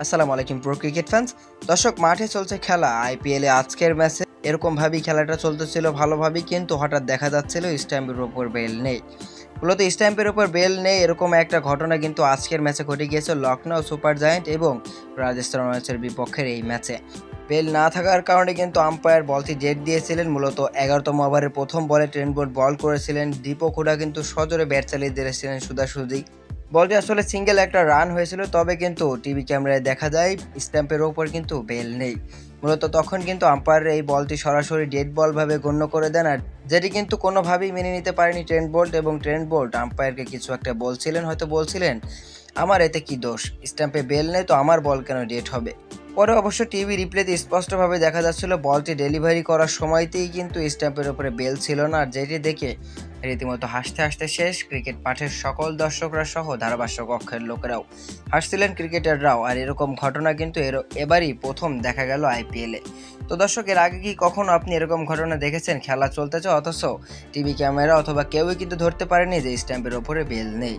আসসালামু আলাইকুম pro cricket fans. দর্শক, মাঠে চলছে খেলা আইপিএলে আজকের ম্যাচে এরকম ভাবেই খেলাটা চলতেছিল ভালোভাবেই, কিন্তু হঠাৎ দেখা যাচ্ছিল স্ট্যাম্পের উপর বেল নেই। মূলত স্ট্যাম্পের উপর বেল নেই এরকম একটা ঘটনা কিন্তু আজকের ম্যাচে ঘটে গিয়েছে লখনৌ সুপার জায়ান্ট এবং রাজস্থান রয়্যালসের বিপক্ষের এই ম্যাচে। বেল না থাকার কারণে কিন্তু আম্পায়ার বলটি ডেট দিয়েছিলেন। মূলত 11তম ওভারের প্রথম বলে ট্রেন্ট বোল্ট বল করেছিলেন। দীপক হুডা কিন্তু সজোরে ব্যাট চালিয়ে দিয়েছিলেন সোজাসুজি। বলটি আসলে সিঙ্গেল একটা রান হয়েছিল, তবে কিন্তু টিভি ক্যামেরায় দেখা যায় স্ট্যাম্পের ওপর কিন্তু বেল নেই। মূলত তখন কিন্তু আম্পায়ার এই বলটি সরাসরি ডেড বল ভাবে গণ্য করে দেন, আর যেটি কিন্তু কোনোভাবেই মেনে নিতে পারেনি ট্রেন্ট বোল্ট। এবং ট্রেন্ট বোল্ট আম্পায়ারকে কিছু একটা বলছিলেন, আমার এতে কি দোষ, স্ট্যাম্পে বেল নেই তো আমার বল কেন ডেট হবে। পরে অবশ্য টিভি রিপ্লেতে স্পষ্টভাবে দেখা যাচ্ছিল বলটি ডেলিভারি করার সময়তেই কিন্তু স্ট্যাম্পের উপরে বেল ছিল না, আর যেটি দেখে রীতিমতো হাসতে হাসতে শেষ ক্রিকেট মাঠের সকল দর্শকরা সহ ধারাভাষ্য কক্ষের লোকেরাও হাসছিলেন, ক্রিকেটাররাও। আর এরকম ঘটনা কিন্তু এবারই প্রথম দেখা গেল আইপিএলে। তো দর্শক, এর আগে কি কখনো আপনি এরকম ঘটনা দেখেছেন? খেলা চলতেছে অথচ টিভি ক্যামেরা অথবা কেউই কিন্তু ধরতে পারেনি যে স্ট্যাম্পের ওপরে বেল নেই।